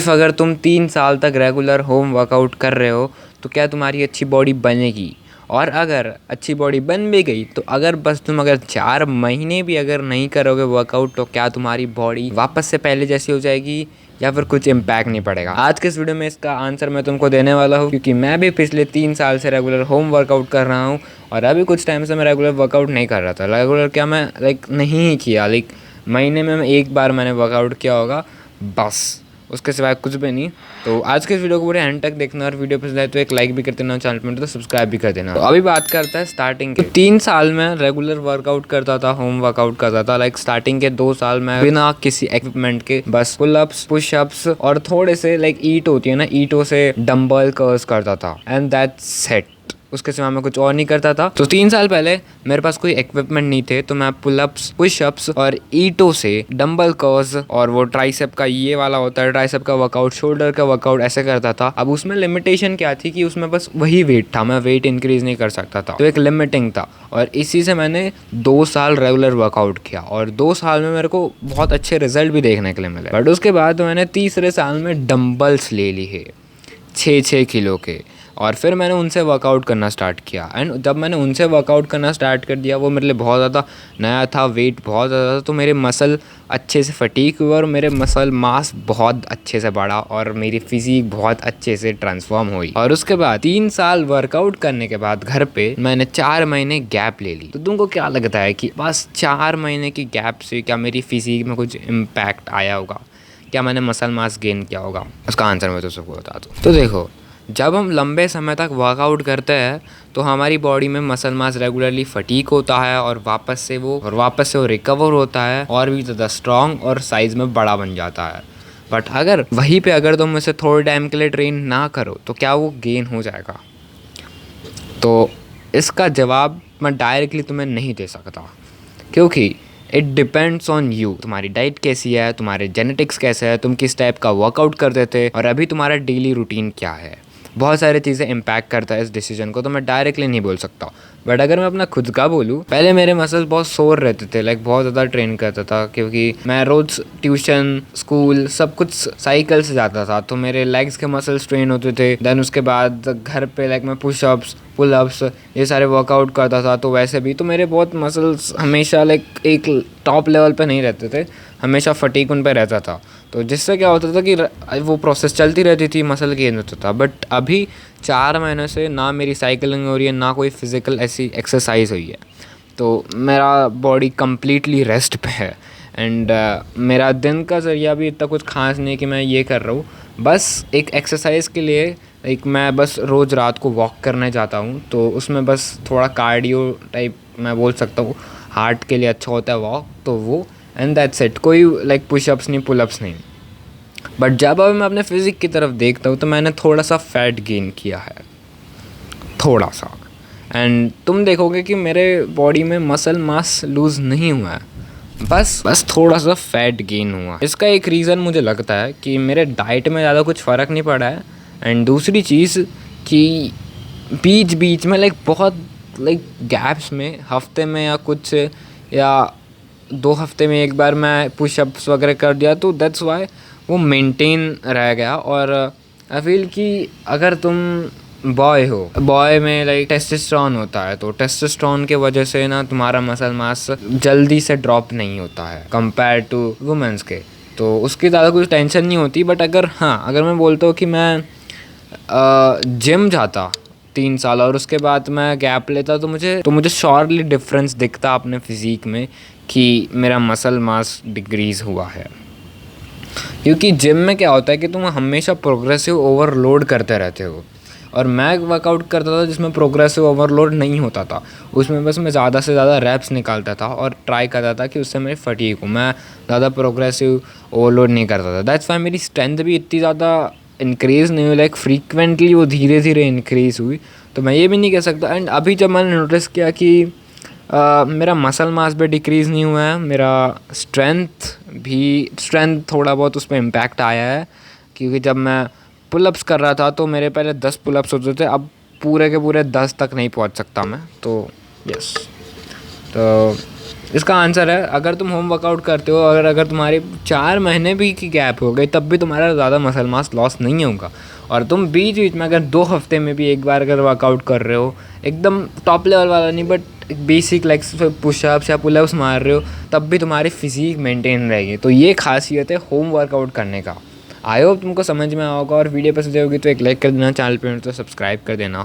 अगर तुम 3 साल तक रेगुलर होम वर्कआउट कर रहे हो तो क्या तुम्हारी अच्छी बॉडी बनेगी? और अगर अच्छी बॉडी बन भी गई तो अगर 4 महीने भी अगर नहीं करोगे वर्कआउट तो क्या तुम्हारी बॉडी वापस से पहले जैसी हो जाएगी या फिर कुछ इम्पैक्ट नहीं पड़ेगा? आज के इस वीडियो में इसका आंसर मैं तुमको देने वाला हूँ, क्योंकि मैं भी पिछले 3 साल से रेगुलर होम वर्कआउट कर रहा हूँ और अभी कुछ टाइम से मैं रेगुलर वर्कआउट नहीं कर रहा था। रेगुलर क्या, मैं नहीं ही किया, महीने में एक बार मैंने वर्कआउट किया होगा बस, उसके सिवाय कुछ भी नहीं। तो आज के इस वीडियो को पूरे एंड तक देखना और वीडियो पसंद आए तो एक लाइक भी कर देना, चैनल पर तो सब्सक्राइब भी कर देना। तो अभी बात करता है स्टार्टिंग के। 3 साल में रेगुलर वर्कआउट करता था, होम वर्कआउट करता था। स्टार्टिंग के 2 साल में बिना किसी इक्विपमेंट के बस पुलअप्स, पुशअप्स और थोड़े से ईंट होती है ना, ईंटों से डंबल कर्ल्स करता था एंड दैट्स सेट। उसके सिवा मैं कुछ और नहीं करता था। तो 3 साल पहले मेरे पास कोई इक्विपमेंट नहीं थे, तो मैं पुलअप्स, पुशअप्स और ईंटों से डंबल कर्ल्स और वो ट्राइसेप का ये वाला होता है ट्राइसेप का वर्कआउट, शोल्डर का वर्कआउट ऐसे करता था। अब उसमें लिमिटेशन क्या थी कि उसमें बस वही वेट था, मैं वेट इंक्रीज नहीं कर सकता था, तो एक लिमिटिंग था। और इसी से मैंने 2 साल रेगुलर वर्कआउट किया और 2 साल में मेरे को बहुत अच्छे रिजल्ट भी देखने के लिए मिले। बट उसके बाद मैंने तीसरे साल में डंबल्स ले लिए 6-6 किलो के, और फिर मैंने उनसे वर्कआउट करना स्टार्ट किया। एंड जब मैंने उनसे वर्कआउट करना स्टार्ट कर दिया, वो मेरे लिए बहुत ज़्यादा नया था, वेट बहुत ज़्यादा था, तो मेरे मसल अच्छे से फटीक हुए और मेरे मसल मास बहुत अच्छे से बढ़ा और मेरी फिजिक बहुत अच्छे से ट्रांसफॉर्म हुई। और उसके बाद 3 साल वर्कआउट करने के बाद घर पे मैंने 4 महीने गैप ले ली। तो तुमको क्या लगता है कि बस 4 महीने की गैप से क्या मेरी फिजिक में कुछ इम्पैक्ट आया होगा? क्या मैंने मसल मास गेन किया होगा? उसका आंसर मैं तो सबको बता दूँ। तो देखो, जब हम लंबे समय तक वर्कआउट करते हैं तो हमारी बॉडी में मसल मास रेगुलरली फटीक होता है और वापस से वो रिकवर होता है और भी ज़्यादा स्ट्रॉन्ग और साइज़ में बड़ा बन जाता है। बट अगर तुम इसे थोड़े टाइम के लिए ट्रेन ना करो तो क्या वो गेन हो जाएगा? तो इसका जवाब मैं डायरेक्टली तुम्हें नहीं दे सकता, क्योंकि इट डिपेंड्स ऑन यू। तुम्हारी डाइट कैसी है, तुम्हारे जेनेटिक्स कैसे है, तुम किस टाइप का वर्कआउट करते थे और अभी तुम्हारा डेली रूटीन क्या है। बहुत सारी चीज़ें इम्पैक्ट करता है इस डिसीजन को, तो मैं डायरेक्टली नहीं बोल सकता। बट अगर मैं अपना खुद का बोलूँ, पहले मेरे मसल्स बहुत सोर रहते थे, बहुत ज़्यादा ट्रेन करता था, क्योंकि मैं रोज़ ट्यूशन, स्कूल सब कुछ साइकिल से जाता था, तो मेरे लेग्स के मसल्स ट्रेन होते थे। देन उसके बाद घर पे मैं पुशअप्स, पुलअप्स ये सारे वर्कआउट करता था, तो वैसे भी तो मेरे बहुत मसल्स हमेशा एक टॉप लेवल पे नहीं रहते थे, हमेशा फटीक उन पे रहता था। तो जिससे क्या होता था कि वो प्रोसेस चलती रहती थी, मसल गेन होता था। बट अभी 4 महीने से ना मेरी साइकिलिंग हो रही है, ना कोई फिज़िकल ऐसी एक्सरसाइज हुई है, तो मेरा बॉडी कम्प्लीटली रेस्ट पे है। एंड मेरा दिन का ज़रिया भी इतना कुछ खास नहीं कि मैं ये कर रहा हूँ। बस एक एक्सरसाइज के लिए मैं बस रोज़ रात को वॉक करने जाता हूँ, तो उसमें बस थोड़ा कार्डियो टाइप मैं बोल सकता हूँ, हार्ट के लिए अच्छा होता है वॉक, तो वो एंड दैट्स इट। कोई पुशअप्स नहीं, पुलअप्स नहीं। बट जब अब मैं अपने फिज़िक की तरफ देखता हूँ तो मैंने थोड़ा सा फैट गेन किया है, थोड़ा सा। एंड तुम देखोगे कि मेरे बॉडी में मसल मास लूज़ नहीं हुआ है, बस थोड़ा सा फैट गेन हुआ। इसका एक रीज़न मुझे लगता है कि मेरे डाइट में ज़्यादा कुछ फ़र्क नहीं पड़ा है। एंड दूसरी चीज़ कि बीच बीच में बहुत गैप्स में, हफ्ते में या 2 हफ्ते में एक बार मैं पुशअप्स वगैरह कर दिया, तो दैट्स वाई वो मेंटेन रह गया। और आई फील कि अगर तुम बॉय में टेस्टोस्टेरोन होता है, तो टेस्टोस्टेरोन के वजह से ना तुम्हारा मसल मास जल्दी से ड्रॉप नहीं होता है कंपेयर टू वुमेंस के, तो उसकी ज़्यादा कुछ टेंशन नहीं होती। बट अगर मैं बोलता हूँ कि मैं जिम जाता 3 साल और उसके बाद मैं गैप लेता, तो मुझे श्योरली डिफरेंस दिखता अपने फिज़िक में कि मेरा मसल मास डिक्रीज़ हुआ है। क्योंकि जिम में क्या होता है कि तुम हमेशा प्रोग्रेसिव ओवरलोड करते रहते हो, और मैं वर्कआउट करता था जिसमें प्रोग्रेसिव ओवरलोड नहीं होता था, उसमें बस मैं ज़्यादा से ज़्यादा रैप्स निकालता था और ट्राई करता था कि उससे मेरी फटीक हो, मैं ज़्यादा प्रोग्रेसिव ओवरलोड नहीं करता था। दैट्स वाई मेरी स्ट्रेंथ भी इतनी ज़्यादा इंक्रीज़ नहीं हुई, फ्रीक्वेंटली वो धीरे धीरे इंक्रीज़ हुई, तो मैं ये भी नहीं कह सकता। एंड अभी जब मैंने नोटिस किया कि मेरा मसल मास भी डिक्रीज़ नहीं हुआ है, मेरा स्ट्रेंथ थोड़ा बहुत उस पर इम्पैक्ट आया है, क्योंकि जब मैं पुलअप्स कर रहा था तो मेरे पहले 10 पुलअप्स होते थे, अब पूरे के पूरे 10 तक नहीं पहुंच सकता मैं, तो यस। तो इसका आंसर है, अगर तुम होम वर्कआउट करते हो, अगर तुम्हारे 4 महीने भी की गैप हो गई तब भी तुम्हारा ज़्यादा मसल मास लॉस नहीं होगा। और तुम बीच बीच में अगर 2 हफ्ते में भी एक बार अगर वर्कआउट कर रहे हो, एकदम टॉप लेवल वाला नहीं बट बेसिक लाइक पुशअप्स या पुलअप्स मार रहे हो, तब भी तुम्हारी फिजिक मेंटेन रहेगी। तो ये खासियत है होम वर्कआउट करने का। आई होप तुमको समझ में आएगा, और वीडियो पसंद होगी तो एक लाइक कर देना, चैनल पे तो सब्सक्राइब कर देना।